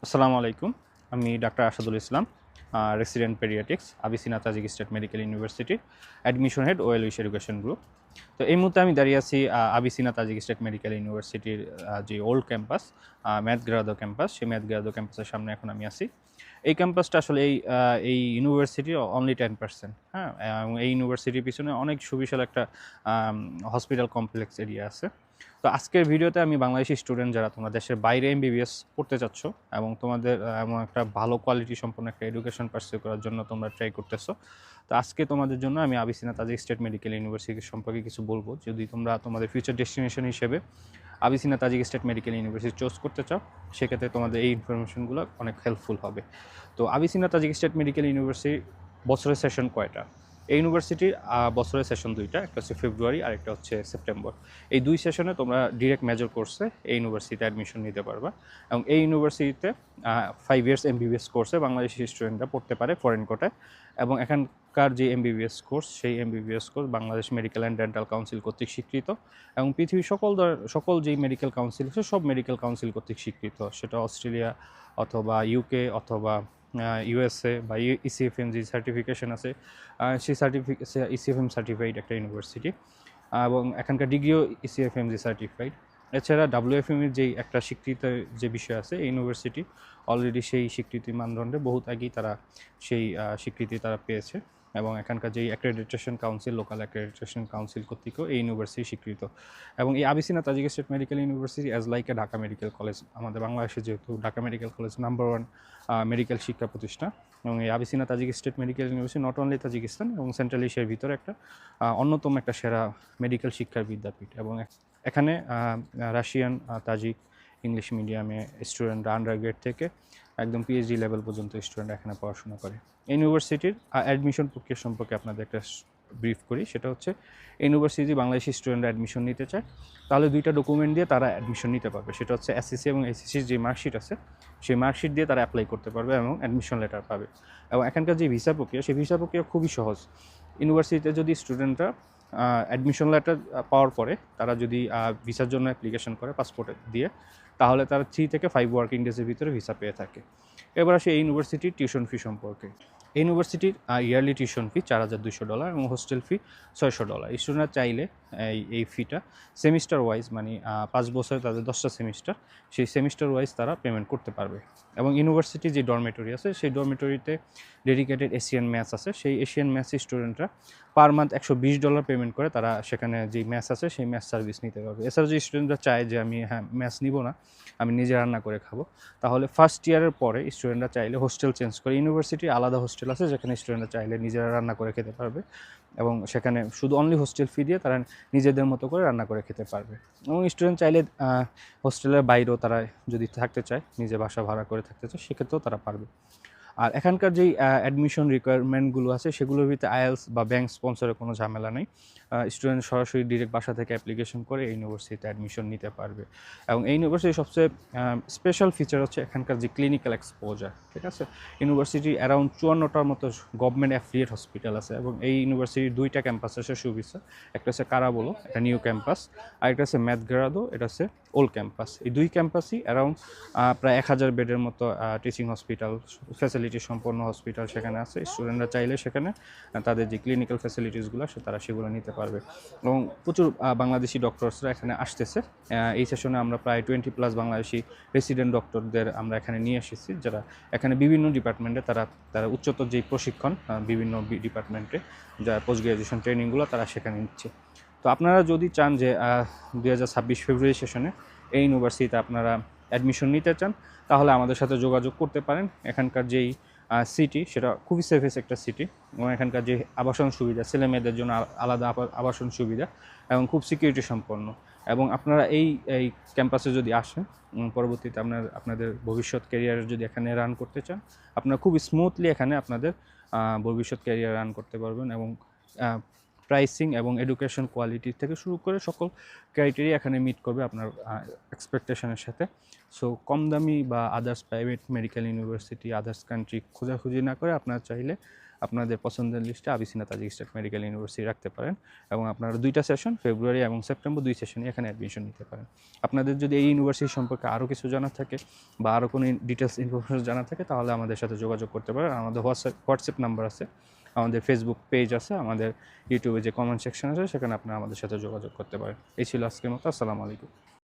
আসসালামু আলাইকুম। আমি doctor Asadul Islam, resident paediatrics, Avicenna Tajik state medical university, admission head Wellwish education group. তো এই মুহূর্তে আমি দাঁড়িয়ে আছি আবিসিনা তাজিক স্টেট মেডিকেল ইউনিভার্সিটির যে ওল্ড ক্যাম্পাস, ম্যাথ গ্রাদো ক্যাম্পাস, সেই ম্যাথ গ্রাদো ক্যাম্পাসের সামনে এখন আমি আছি। এই ক্যাম্পাসটা আসলে এই ইউনিভার্সিটির অনলি 10%, হ্যাঁ? এবং এই ইউনিভার্সিটির পিছনে অনেক সুবিশাল একটা হসপিটাল কমপ্লেক্স এরিয়া আছে। তো আজকের ভিডিওতে আমি বাংলাদেশি স্টুডেন্ট যারা তোমরা দেশের বাইরে এমবিবিএস পড়তে চাচ্ছ এবং তোমাদের এমন একটা ভালো কোয়ালিটি সম্পন্ন একটা এডুকেশন পারসিউ করার জন্য তোমরা ট্রাই করতেছো। তো আজকে তোমাদের জন্য আমি আবিসিনা তাজিক স্টেট মেডিকেল ইউনিভার্সিটি সম্পর্কে কিছু বলবো। যদি তোমরা তোমাদের ফিউচার ডেস্টিনেশন হিসেবে আবিসিনা Tajik state medical university choose করতে চাও, সেক্ষেত্রে তোমাদের এই ইনফরমেশনগুলো অনেক হেল্পফুল হবে। তো আবিসিনা তাজিক স্টেট মেডিকেল ইউনিভার্সিটি বছরের সেশন কয়টা? এই ইউনিভার্সিটির বছরের সেশন দুইটা, একটা হচ্ছে ফেব্রুয়ারি আর একটা হচ্ছে সেপ্টেম্বর। এই দুই সেশনে তোমরা ডিরেক্ট মেজর কোর্সে এই ইউনিভার্সিটিতে অ্যাডমিশন নিতে পারবা এবং এই ইউনিভার্সিটিতে 5 ইয়ার্স এমবিবিএস কোর্সে বাংলাদেশি স্টুডেন্টরা পড়তে পারে ফরেন কোটায়। এবং এখানকার যে এমবিবিএস কোর্স, সেই MBBS course Bangladesh medical and dental council কর্তৃক স্বীকৃত এবং পৃথিবীর সকল যেই মেডিকেল কাউন্সিল আছে সব মেডিকেল কাউন্সিল কর্তৃক স্বীকৃত, সেটা অস্ট্রেলিয়া অথবা ইউকে অথবা ইউএসএ বা ইসিএফএমজি সার্টিফিকেশন আছে, সেই ইসিএফএম সার্টিফাইড একটা ইউনিভার্সিটি এবং এখানকার ডিগ্রিও ইসিএফএমজি সার্টিফাইড। এছাড়া ডাব্লিউএফএম এর যেই একটা স্বীকৃত যে বিষয় আছে, এই ইউনিভার্সিটি অলরেডি সেই স্বীকৃতি মানদণ্ডে বহুত আগেই তারা সেই স্বীকৃতি তারা পেয়েছে এবং এখানকার যেই accreditation council, local accreditation council কর্তৃকও এই ইউনিভার্সিটি স্বীকৃত। এবং এই Avicenna Tajik state medical university as like a Dhaka medical college, আমাদের বাংলাদেশে যেহেতু Dhaka medical college number 1 medical শিক্ষা প্রতিষ্ঠান, এবং এই Avicenna Tajik state medical university not only Tajikistan এবং সেন্ট্রাল এশিয়ার ভিতরে একটা অন্যতম একটা সেরা মেডিকেল শিক্ষার বিদ্যাপীঠ। এবং এখানে রাশিয়ান, তাজিক, ইংলিশ মিডিয়ামে স্টুডেন্টরা আন্ডার গ্রেড থেকে একদম পিএইচডি লেভেল পর্যন্ত স্টুডেন্ট এখানে পড়াশোনা করে। ইউনিভার্সিটির অ্যাডমিশন প্রক্রিয়া সম্পর্কে আপনাদের একটা ব্রিফ করি। সেটা হচ্ছে, ইউনিভার্সিটি বাংলাদেশি স্টুডেন্টরা অ্যাডমিশন নিতে চায়, তাহলে দুইটা ডকুমেন্ট দিয়ে তারা অ্যাডমিশন নিতে পারবে। সেটা হচ্ছে এসএসসি এবং এসএসসির যে মার্কশিট আছে, সেই মার্কশিট দিয়ে তারা অ্যাপ্লাই করতে পারবে এবং অ্যাডমিশন লেটার পাবে। এবং এখানকার যে ভিসা প্রক্রিয়া, সেই ভিসা প্রক্রিয়া খুবই সহজ। ইউনিভার্সিটিতে যদি স্টুডেন্টরা অ্যাডমিশন লেটার পাওয়ার পরে তারা যদি ভিসার জন্য অ্যাপ্লিকেশন করে পাসপোর্ট দিয়ে, তাহলে তারা 3 থেকে 5 ওয়ার্কিং ডেজের ভিতরে ভিসা পেয়ে থাকে। এবার আসে এই ইউনিভার্সিটির টিউশন ফি সম্পর্কে। এই ইউনিভার্সিটির ইয়ারলি টিউশন ফি $4,200 এবং হোস্টেল ফি $600। স্টুডেন্টরা চাইলে এই ফিটা সেমিস্টার ওয়াইজ, মানে 5 বছরে তাদের 10টা সেমিস্টার, সেই সেমিস্টার ওয়াইজ তারা পেমেন্ট করতে পারবে। এবং ইউনিভার্সিটির যে ডরমেটরি আছে, সেই ডরমেটরিতে ডেডিকেটেড এশিয়ান ম্যাথস আছে, সেই এশিয়ান ম্যাথস স্টুডেন্টরা পার মান্থ $120 পেমেন্ট করে তারা সেখানে যেই ম্যাথস আছে সেই ম্যাথস সার্ভিস নিতে পারবে। এছাড়া যে স্টুডেন্টরা চায় যে আমি ম্যাথস নিব না, আমি নিজে রান্না করে খাবো, তাহলে ফার্স্ট ইয়ারের পরে স্টুডেন্টরা চাইলে হোস্টেল চেঞ্জ করে, ইউনিভার্সিটির আলাদা হোস্টেল আছে যেখানে স্টুডেন্টরা চাইলে নিজেরা রান্না করে খেতে পারবে এবং সেখানে শুধু অনলি হোস্টেল ফি দিয়ে তারা নিজেদের মতো করে রান্না করে খেতে পারবে। এবং স্টুডেন্ট চাইলে হোস্টেলের বাইরেও তারা যদি থাকতে চায়, নিজে বাসা ভাড়া করে থাকতে চায়, সেক্ষেত্রেও তারা পারবে। আর এখানকার যেই অ্যাডমিশন রিকোয়ারমেন্টগুলো আছে, সেগুলোর ভিতরে আইএলস বা ব্যাংক স্পন্সরের কোনো ঝামেলা নেই। স্টুডেন্ট সরাসরি ডিরেক্ট বাসা থেকে অ্যাপ্লিকেশন করে এই ইউনিভার্সিটিতে অ্যাডমিশন নিতে পারবে। এবং এই ইউনিভার্সিটির সবচেয়ে স্পেশাল ফিচার হচ্ছে এখানকার যে ক্লিনিক্যাল এক্সপোজার, ঠিক আছে? ইউনিভার্সিটি অ্যারাউন্ড 54টার মতো গভর্নমেন্ট অ্যাফিলিয়েট হসপিটাল আছে এবং এই ইউনিভার্সিটির 2টা ক্যাম্পাস আছে সুবিধা। একটা হচ্ছে কারাবোলো, একটা নিউ ক্যাম্পাস, আর একটা হচ্ছে ম্যাথ গ্রাদো, এটা হচ্ছে ওল্ড ক্যাম্পাস। এই দুই ক্যাম্পাসই অ্যারাউন্ড প্রায় 1000 বেডের মতো টিচিং হসপিটাল, ফ্যাসিলিটি সম্পন্ন হসপিটাল সেখানে আছে। স্টুডেন্টরা চাইলে সেখানে তাদের যে ক্লিনিক্যাল ফ্যাসিলিটিসগুলো তারা সেগুলো নিতে পারবে এবং প্রচুর বাংলাদেশি ডক্টরসরা এখানে আসতেছে। এই সেশনে আমরা প্রায় 20+ বাংলাদেশি রেসিডেন্ট ডক্টরদের আমরা এখানে নিয়ে এসেছি, যারা এখানে বিভিন্ন ডিপার্টমেন্টে তারা উচ্চতর যেই প্রশিক্ষণ বিভিন্ন ডিপার্টমেন্টে যা পোস্ট গ্রাজুয়েশন ট্রেনিংগুলো তারা সেখানে নিচ্ছে। তো আপনারা যদি চান যে 2026 ফেব্রুয়ারি সেশনে এই ইউনিভার্সিটিতে আপনারা অ্যাডমিশন নিতে চান, তাহলে আমাদের সাথে যোগাযোগ করতে পারেন। এখানকার যেই সিটি, সেটা খুবই সেফেস্ট একটা সিটি এবং এখানকার যে আবাসন সুবিধা, ছেলে মেয়েদের জন্য আলাদা আবাসন সুবিধা এবং খুব সিকিউরিটি সম্পন্ন। এবং আপনারা এই ক্যাম্পাসে যদি আসেন, পরবর্তীতে আপনাদের ভবিষ্যৎ ক্যারিয়ার যদি এখানে রান করতে চান, আপনারা খুব স্মুথলি এখানে আপনাদের ভবিষ্যৎ ক্যারিয়ার রান করতে পারবেন। এবং প্রাইসিং এবং এডুকেশন কোয়ালিটি থেকে শুরু করে সকল ক্রাইটেরিয়া এখানে মিট করবে আপনার এক্সপেকটেশনের সাথে। সো কম দামি বা others private medical university, others country খোঁজাখুঁজি না করে আপনারা চাইলে আপনাদের পছন্দের লিস্টে আবিসিনা তাজিক স্টেট মেডিকেল ইউনিভার্সিটি রাখতে পারেন এবং আপনারা 2টা সেশন ফেব্রুয়ারি এবং সেপ্টেম্বর 2 সেশনে এখানে অ্যাডমিশন নিতে পারেন। আপনাদের যদি এই ইউনিভার্সিটি সম্পর্কে আরও কিছু জানার থাকে বা আরও কোনো ডিটেলস ইনফরমেশন জানার থাকে তাহলে আমাদের সাথে যোগাযোগ করতে পারেন। আমাদের হোয়াটসঅ্যাপ নাম্বার আছে, আমাদের ফেসবুক পেজ আছে, আমাদের ইউটিউবে যে কমেন্ট সেকশন আছে সেখানে আপনারা আমাদের সাথে যোগাযোগ করতে পারেন। এই ছিল আজকের মতো। আসসালামু আলাইকুম।